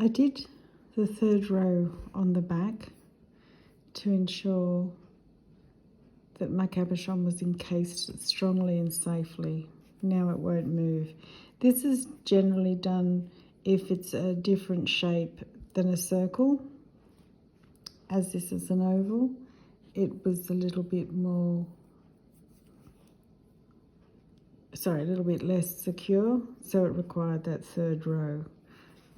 I did the third row on the back to ensure that my cabochon was encased strongly and safely. Now it won't move. This is generally done if it's a different shape than a circle. As this is an oval, it was a little bit less secure, so it required that third row.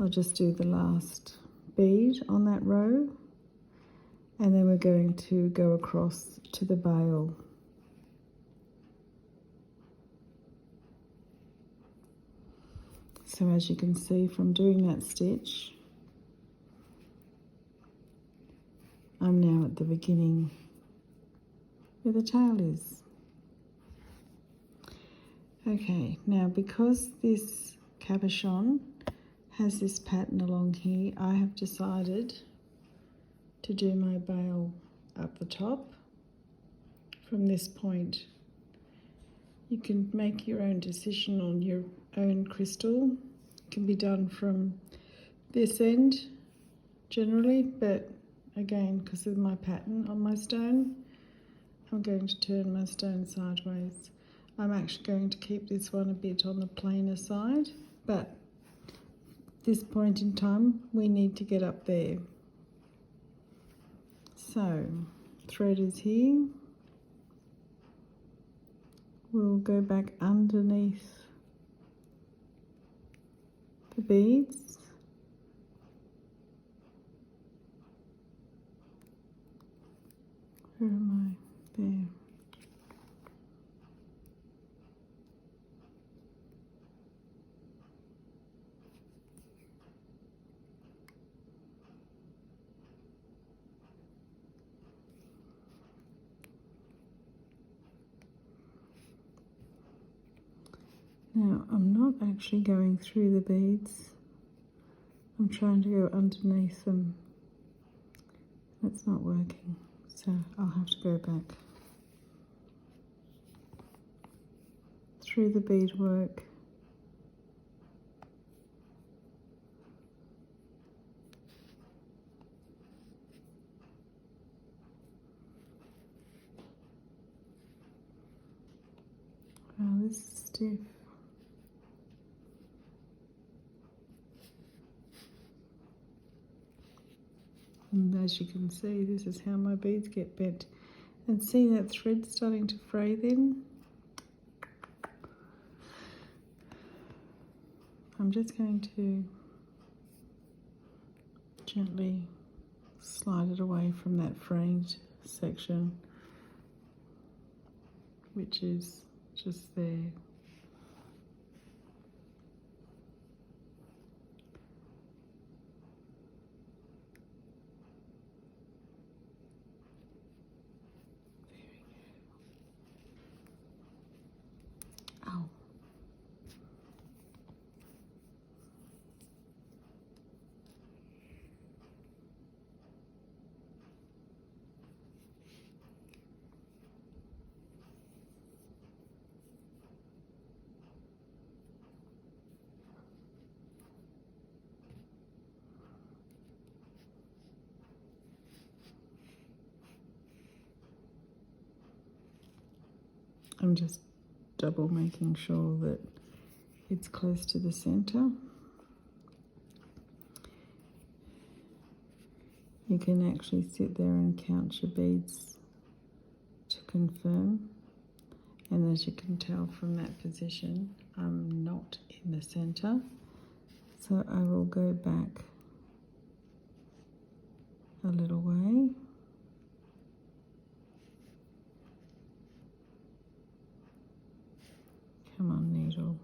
I'll just do the last bead on that row, and then we're going to go across to the bail. So as you can see from doing that stitch, I'm now at the beginning where the tail is. Okay, now because this cabochon has this pattern along here, I have decided to do my bail up the top from this point. You can make your own decision on your own crystal. It can be done from this end generally, but again, because of my pattern on my stone, I'm going to turn my stone sideways. I'm actually going to keep this one a bit on the plainer side, but this point in time we need to get up there. So thread is here. We'll go back underneath the beads. Where am I? There. Now, I'm not actually going through the beads. I'm trying to go underneath them. That's not working, so I'll have to go back. Through the beadwork. Wow, this is stiff. And as you can see, this is how my beads get bent. And see that thread starting to fray then? I'm just going to gently slide it away from that frayed section, which is just there. Ow. I'm just double making sure that it's close to the center. You can actually sit there and count your beads to confirm. And as you can tell from that position, I'm not in the center. So I will go back a little way. Come on, needle.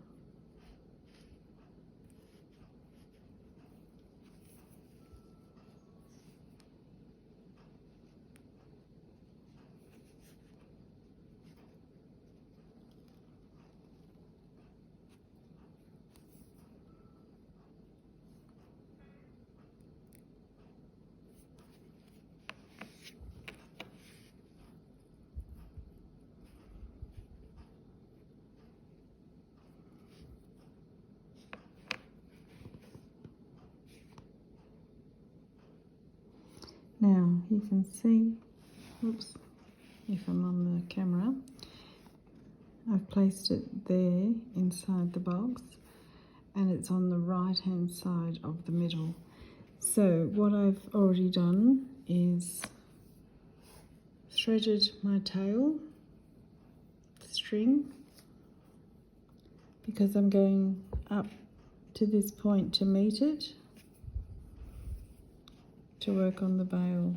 you can see, oops, if I'm on the camera, I've placed it there inside the box and it's on the right hand side of the middle. So what I've already done is threaded my tail string, because I'm going up to this point to meet it, to work on the bail.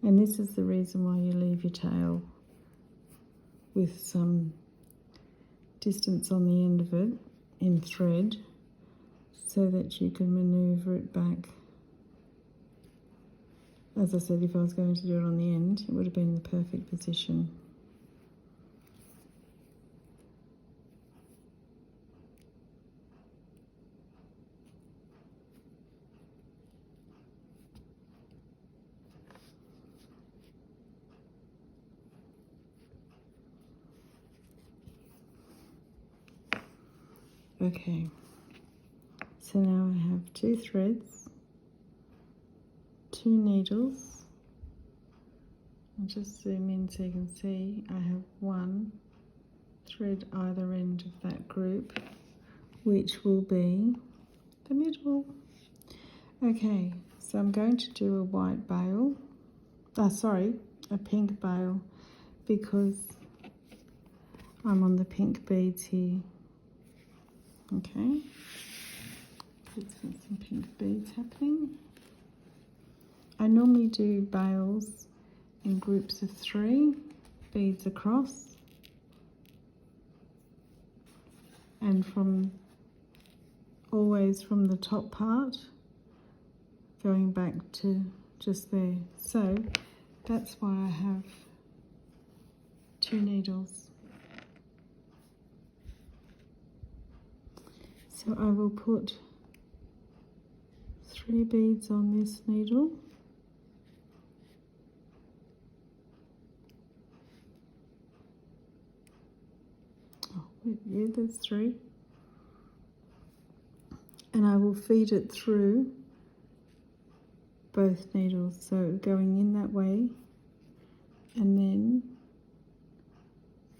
And this is the reason why you leave your tail with some distance on the end of it in thread, so that you can maneuver it back. As I said, if I was going to do it on the end, it would have been the perfect position. Okay, so now I have 2 threads, 2 needles. I'll just zoom in so you can see I have 1 thread either end of that group, which will be the middle. Okay, so I'm going to do a white bail, a pink bail, because I'm on the pink beads here. Okay, let's get some pink beads happening. I normally do bails in groups of 3 beads across, and always from the top part going back to just there. So that's why I have 2 needles. So I will put 3 beads on this needle. Oh, yeah, there's 3. And I will feed it through both needles, so going in that way and then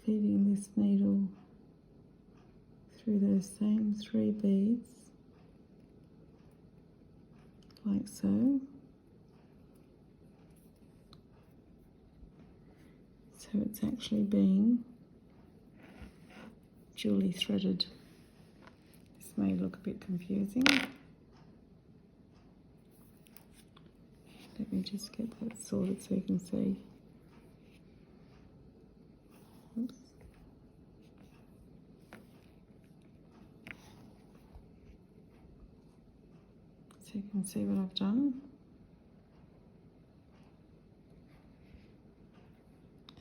feeding this needle through those same 3 beads, like so. So it's actually being dually threaded. This may look a bit confusing. Let me just get that sorted so you can see. Oops. So you can see what I've done.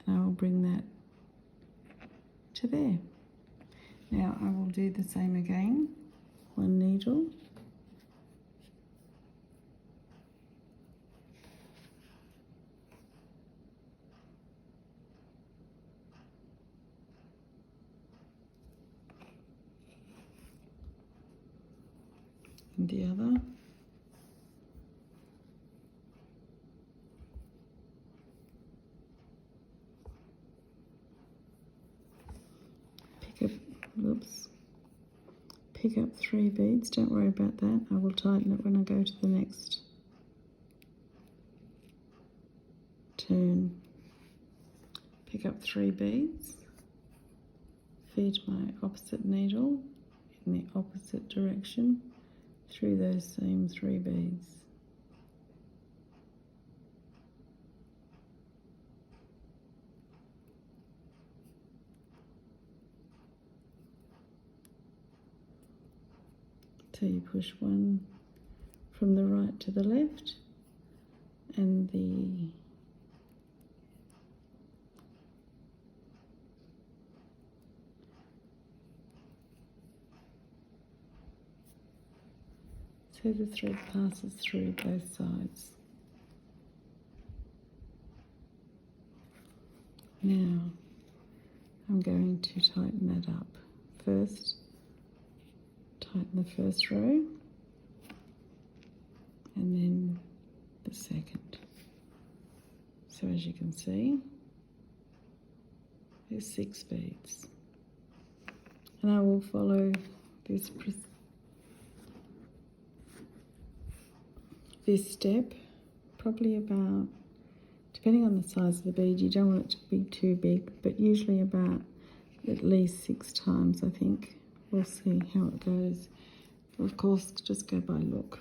And I will bring that to there. Now I will do the same again. 1 needle. And the other. Pick up 3 beads, don't worry about that, I will tighten it when I go to the next turn. Pick up 3 beads, feed my opposite needle in the opposite direction through those same 3 beads. So you push 1 from the right to the left, and the so the thread passes through both sides. Now I'm going to tighten that up. First, tighten the first row and then the second. So as you can see, there's 6 beads. And I will follow this step probably about, depending on the size of the bead, you don't want it to be too big, but usually about at least 6 times, I think. We'll see how it goes. Of course, just go by look.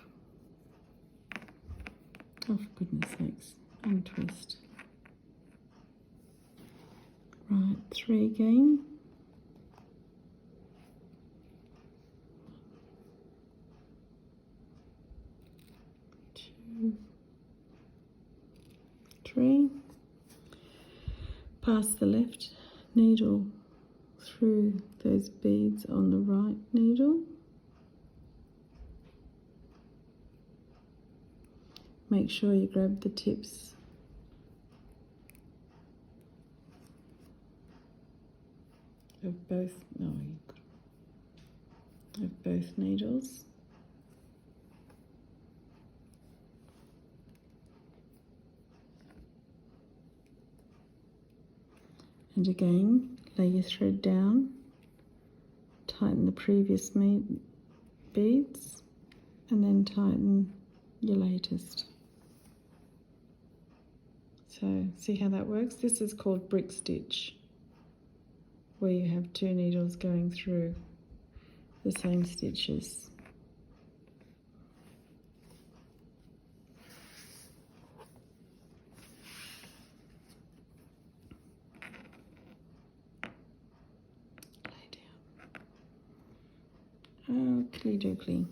Oh, for goodness sakes, untwist. Right, 3 again. 2, 3. Pass the left needle through those beads on the right needle. Make sure you grab the tips of both, of both needles. And again, lay your thread down, tighten the previous beads, and then tighten your latest. So see how that works? This is called brick stitch, where you have 2 needles going through the same stitches. Oakley dokley.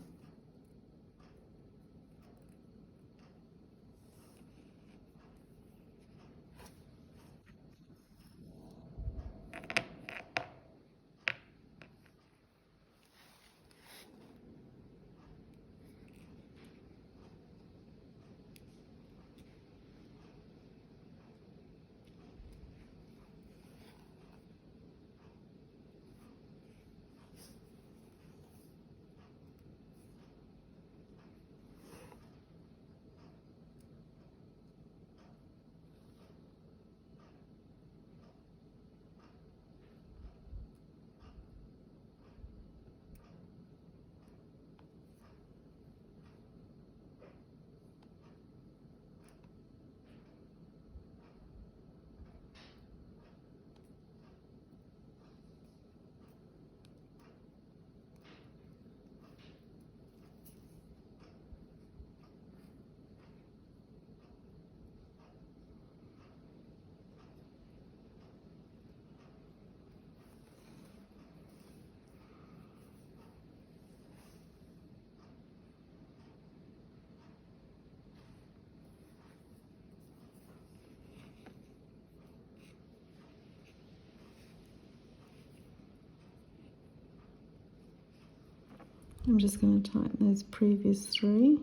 I'm just going to tighten those previous 3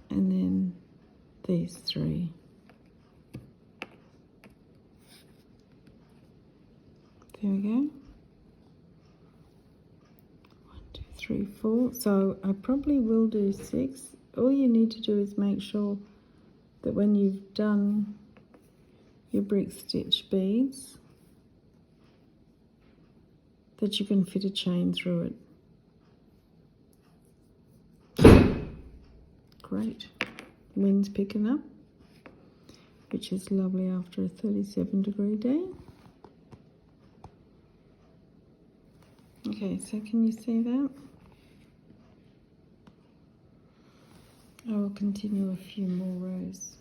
and then these 3. There we go. 1, 2, 3, 4. So I probably will do 6. All you need to do is make sure that when you've done your brick stitch beads, that you can fit a chain through it. Great. Wind's picking up, which is lovely after a 37-degree day. Okay, so can you see that? I will continue a few more rows.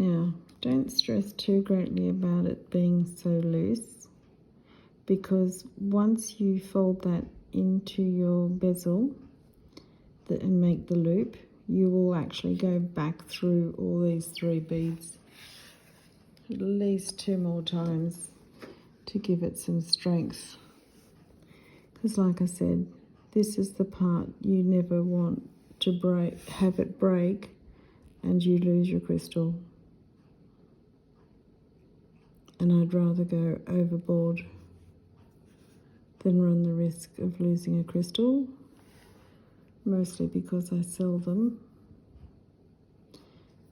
Now, don't stress too greatly about it being so loose, because once you fold that into your bezel and make the loop, you will actually go back through all these 3 beads at least 2 more times to give it some strength. Because like I said, this is the part you never want to have it break and you lose your crystal. And I'd rather go overboard than run the risk of losing a crystal, mostly because I sell them.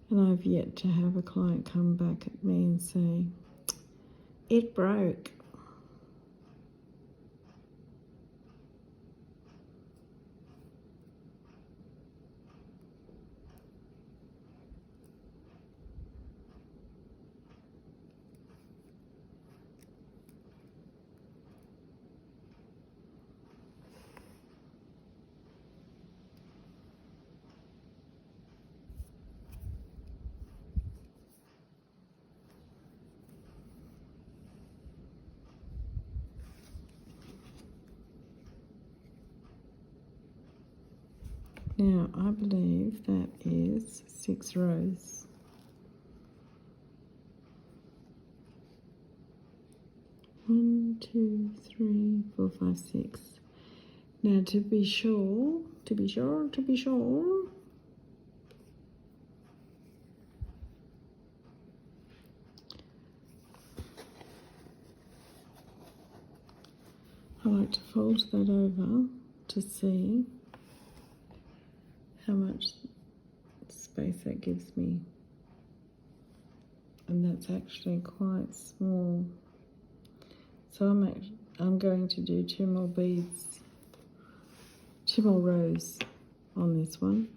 And I've yet to have a client come back at me and say, it broke. Now, I believe that is 6 rows. One, two, three, 4, 5, 6. Now, to be sure, I like to fold that over to see how much space that gives me. And that's actually quite small. So I'm going to do 2 more beads, 2 more rows on this one,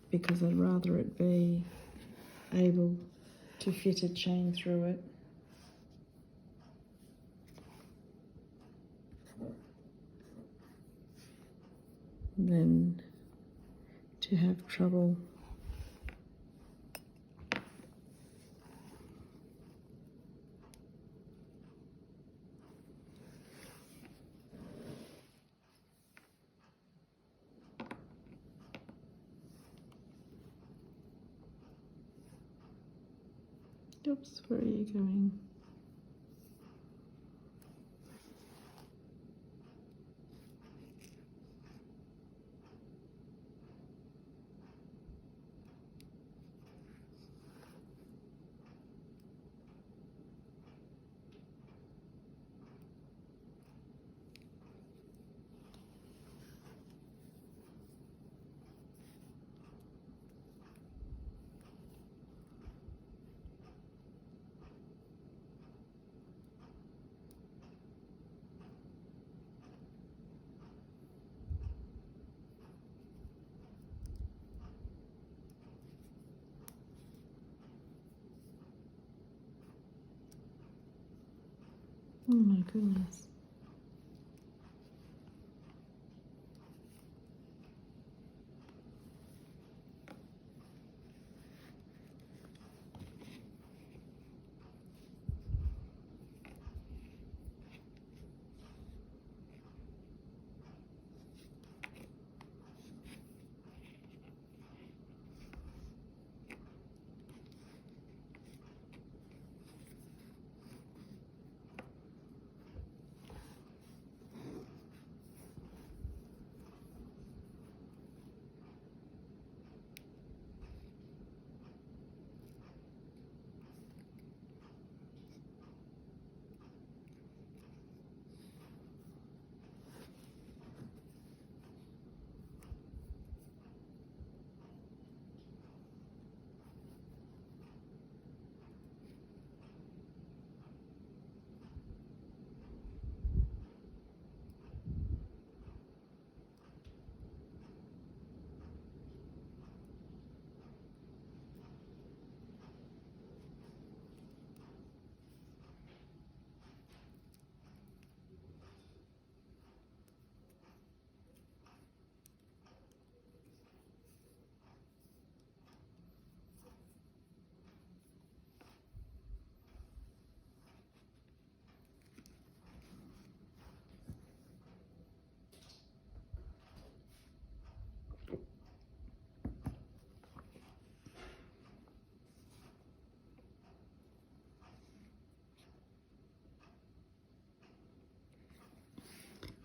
because I'd rather it be able to fit a chain through it. Than to have trouble. Oops, where are you going? Oh my goodness.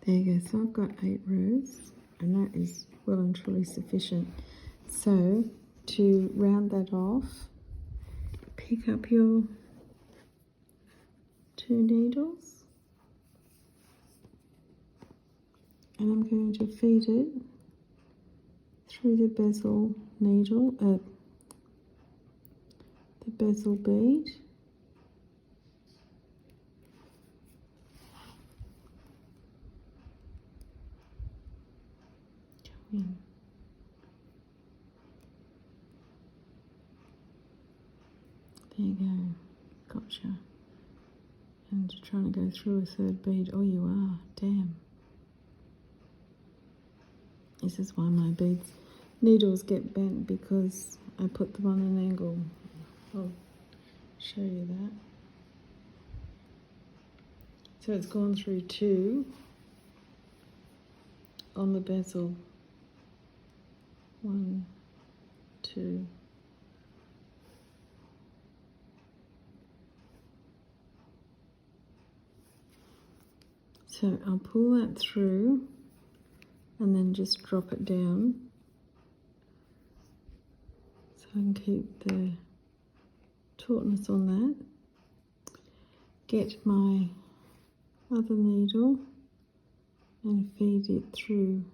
There you go. So I've got 8 rows, and that is well and truly sufficient. So to round that off, pick up your 2 needles, and I'm going to feed it through the bezel needle, the bezel bead. In. There you go, gotcha. And you're trying to go through a 3rd bead. Oh, you are, damn. This is why my needles get bent, because I put them on an angle. I'll show you that. So it's gone through 2 on the bezel. 1, 2. So I'll pull that through and then just drop it down so I can keep the tautness on that. Get my other needle and feed it through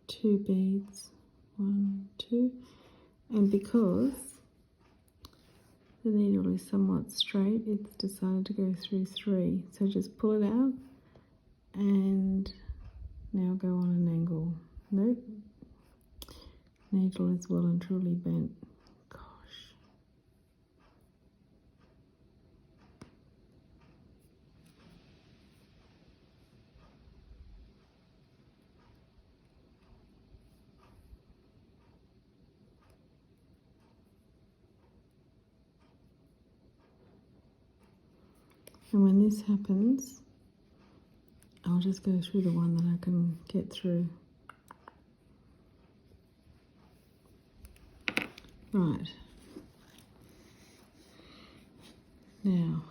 2 beads, 1, 2, and because the needle is somewhat straight, it's decided to go through 3. So just pull it out and now go on an angle. Nope, needle is well and truly bent. Gosh. And when this happens, I'll just go through the one that I can get through. Right. Now,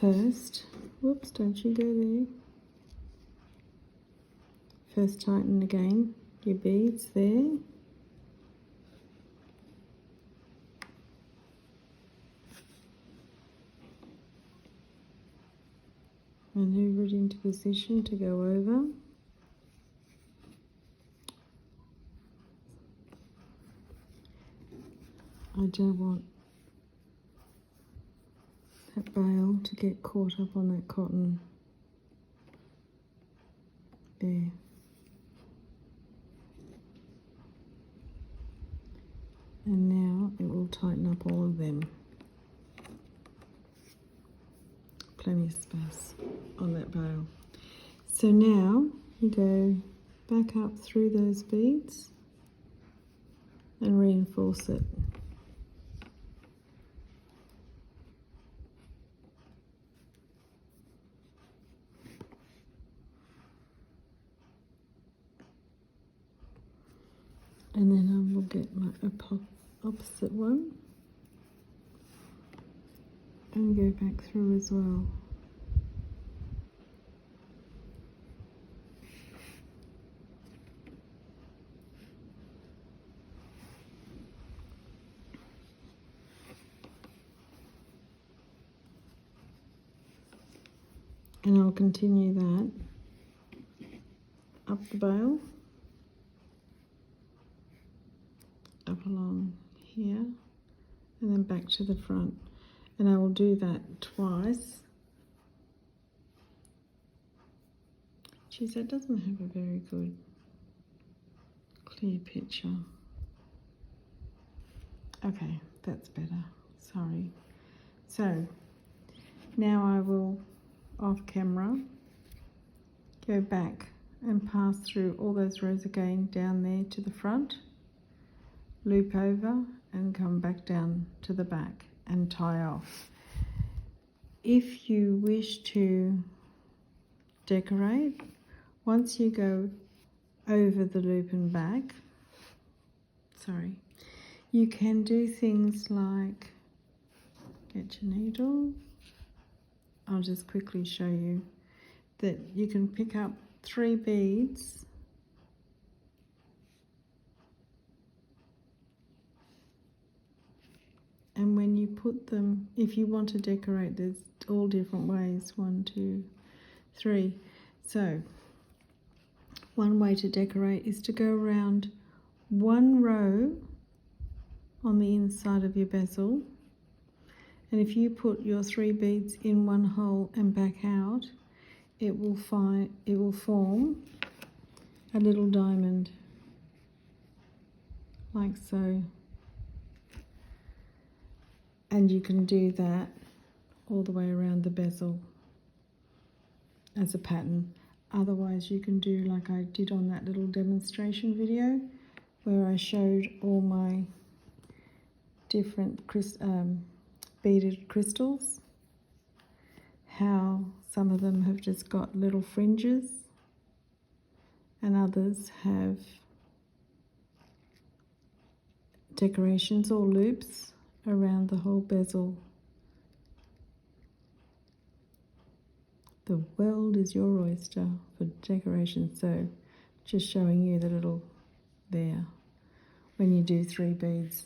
first, whoops, don't you go there. First tighten again your beads there. Maneuver it into position to go over. I don't want that bail to get caught up on that cotton. There. And now it will tighten up all of them. Plenty of space on that bail. So now you go back up through those beads and reinforce it. And then I will get my opposite one and go back through as well. And I'll continue that up the bail, up along here, and then back to the front. And I will do that twice. Geez, that doesn't have a very good clear picture. Okay, that's better, sorry. So now I will, off camera, go back and pass through all those rows again down there to the front, loop over and come back down to the back and tie off. If you wish to decorate, once you go over the loop and back, you can do things like get your needle. I'll just quickly show you that you can pick up 3 beads and when you put them, if you want to decorate, there's all different ways, 1, 2, 3. So one way to decorate is to go around one row on the inside of your bezel, and if you put your 3 beads in one hole and back out, it will form a little diamond like so. And you can do that all the way around the bezel as a pattern. Otherwise you can do like I did on that little demonstration video where I showed all my different beaded crystals, how some of them have just got little fringes and others have decorations or loops around the whole bezel. The world is your oyster for decoration. So just showing you the little there. When you do 3 beads,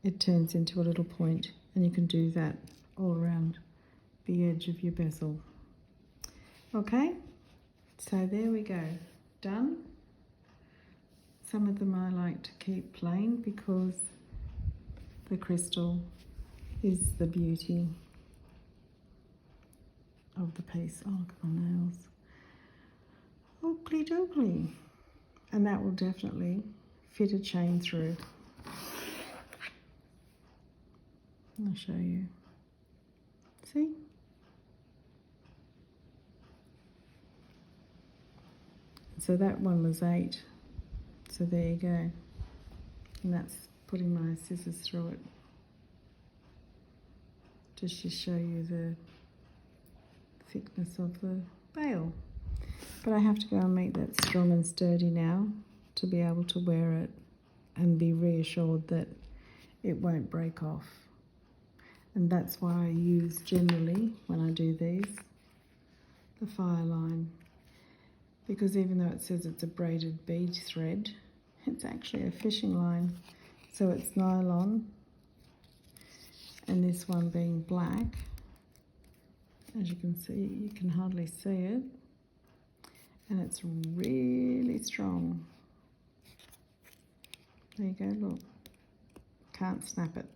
it turns into a little point, and you can do that all around the edge of your bezel. Okay, so there we go, done. Some of them I like to keep plain because the crystal is the beauty of the piece. Oh, look at my nails. Oakley dokley. And that will definitely fit a chain through. I'll show you. See? So that one was 8. So there you go. And that's putting my scissors through it. Just to show you the thickness of the bail. But I have to go and make that strong and sturdy now to be able to wear it and be reassured that it won't break off. And that's why I use generally, when I do these, the fire line. Because even though it says it's a braided bead thread, it's actually a fishing line. So it's nylon, and this one being black, as you can see, you can hardly see it, and it's really strong. There you go, look, can't snap it.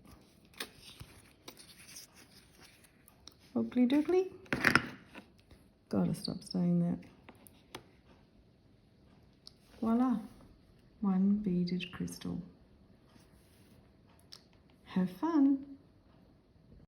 Oakley dokley. Gotta stop saying that. Voila, one beaded crystal. Have fun.